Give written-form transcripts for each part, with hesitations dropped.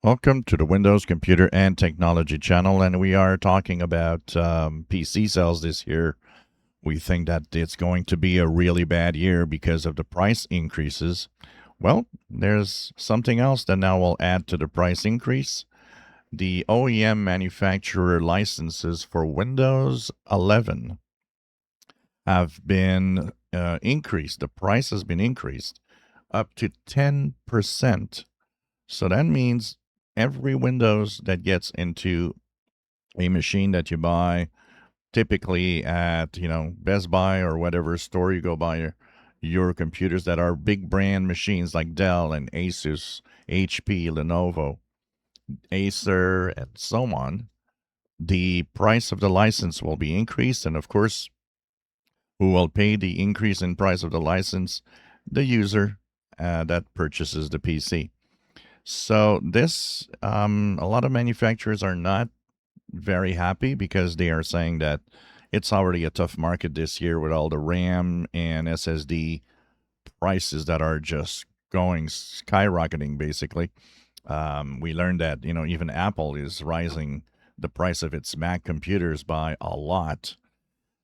Welcome to the Windows Computer and Technology channel, and we are talking about PC sales this year. We think that it's going to be a really bad year because of the price increases. Well, there's something else that now will add to the price increase. The OEM manufacturer licenses for Windows 11 have been increased. The price has been increased up to 10%. So that means every Windows that gets into a machine that you buy, typically at Best Buy or whatever store you go buy your computers that are big brand machines like Dell and Asus, HP, Lenovo, Acer, and so on, the price of the license will be increased, and of course, who will pay the increase in price of the license? The user that purchases the PC. So this, a lot of manufacturers are not very happy because they are saying that it's already a tough market this year with all the RAM and SSD prices that are just going skyrocketing. Basically, we learned that even Apple is rising the price of its Mac computers by a lot.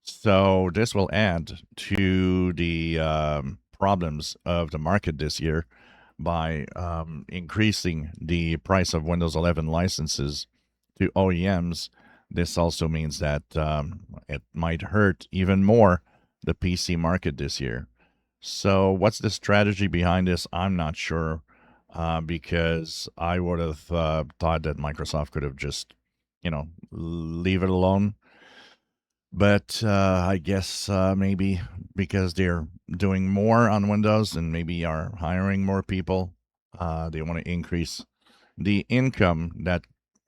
So this will add to the problems of the market this year by increasing the price of Windows 11 licenses to OEMs. This also means that it might hurt even more the PC market this year. So, what's the strategy behind this? I'm not sure because I would have thought that Microsoft could have just, leave it alone. But I guess maybe because they're doing more on Windows and maybe are hiring more people, they want to increase the income that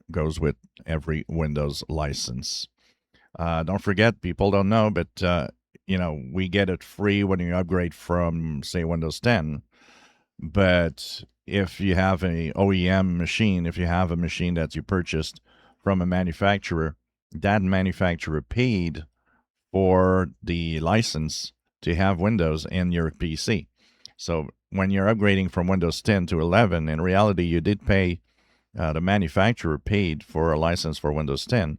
goes with every Windows license. Don't forget, people don't know, but we get it free when you upgrade from, say, Windows 10. But if you have a OEM machine, if you have a machine that you purchased from a manufacturer, that manufacturer paid for the license to have Windows in your PC. So when you're upgrading from Windows 10 to 11, in reality, you did pay, the manufacturer paid for a license for Windows 10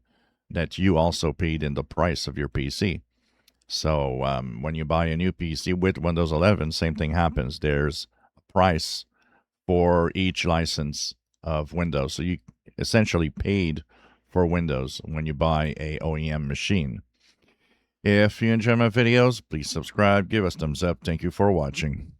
that you also paid in the price of your PC. So when you buy a new PC with Windows 11, same thing happens. There's a price for each license of Windows. So you essentially paid for Windows when you buy a OEM machine. If you enjoy my videos, please subscribe, give us thumbs up. Thank you for watching.